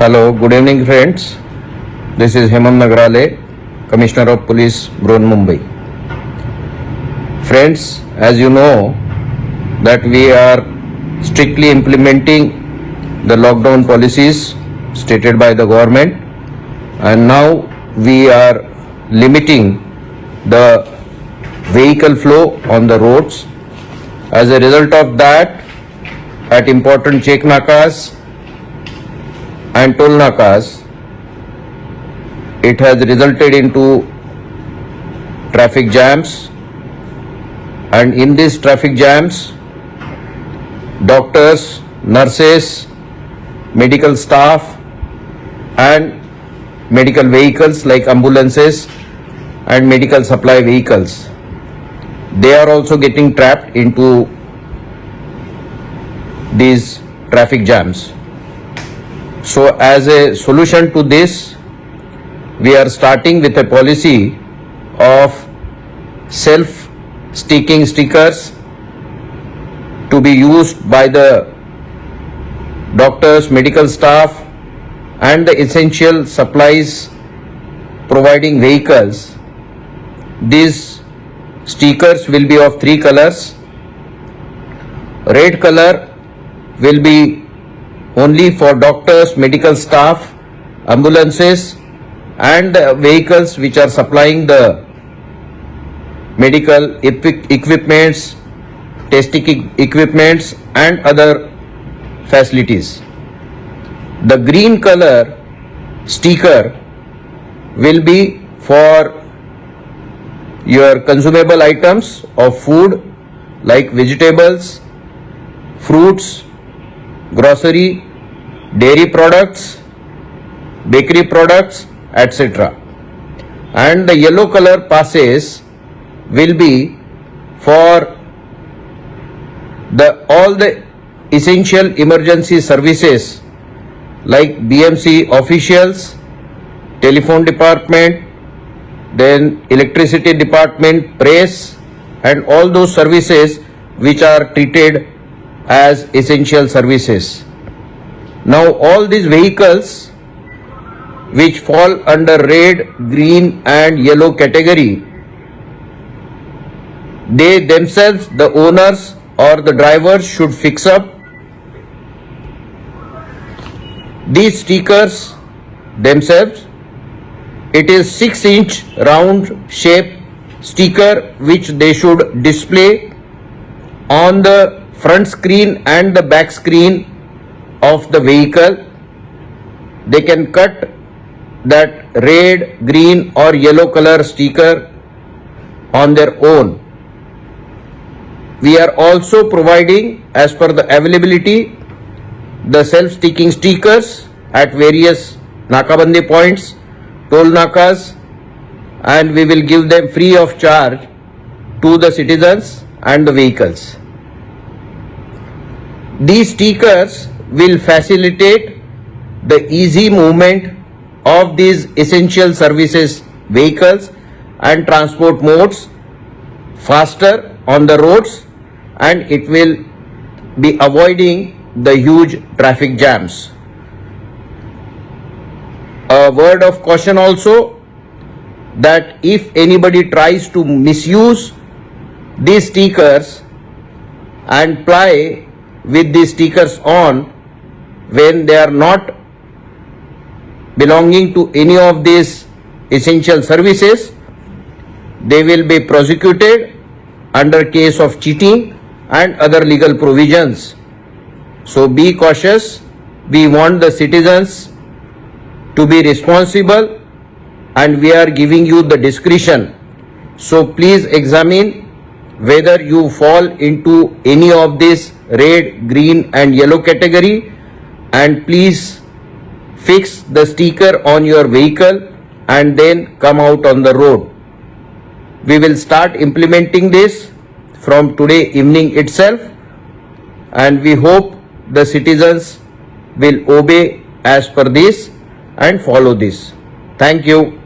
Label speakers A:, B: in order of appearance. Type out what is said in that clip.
A: Hello, good evening friends. This is Hemant Nagrale, Commissioner of Police, Broun, Mumbai. Friends, as you know that we are strictly implementing the lockdown policies stated by the government, and now we are limiting the vehicle flow on the roads. As a result of that, at important check nakas and toll nakas, it has resulted into traffic jams, and in these traffic jams, doctors, nurses, medical staff and medical vehicles like ambulances and medical supply vehicles, they are also getting trapped into these traffic jams. So as a solution to this, we are starting with a policy of self-sticking stickers to be used by the doctors, medical staff and the essential supplies providing vehicles. These stickers will be of 3 colors. Red color will be only for doctors, medical staff, ambulances and vehicles which are supplying the medical equipments, testing equipments and other facilities. The green color sticker will be for your consumable items of food like vegetables, fruits, grocery, dairy products, bakery products, etc. And the yellow color passes will be for all the essential emergency services like BMC officials, telephone department, then electricity department, press and all those services which are treated as essential services. Now all these vehicles which fall under red, green and yellow category, they themselves, the owners or the drivers, should fix up these stickers themselves. It is 6-inch round shape sticker which they should display on the front screen and the back screen of the vehicle. They can cut that red, green or yellow color sticker on their own. We are also providing, as per the availability, the self-sticking stickers at various nakabandi points, toll nakas, and we will give them free of charge to the citizens and the vehicles. These stickers will facilitate the easy movement of these essential services vehicles and transport modes faster on the roads, and it will be avoiding the huge traffic jams. A word of caution also, that if anybody tries to misuse these stickers and ply with these stickers on when they are not belonging to any of these essential services, they will be prosecuted under case of cheating and other legal provisions. So be cautious. We want the citizens to be responsible and we are giving you the discretion. So please examine whether you fall into any of this red, green and yellow category, and please fix the sticker on your vehicle and then come out on the road. We will start implementing this from today evening itself, and we hope the citizens will obey as per this and follow this. Thank you.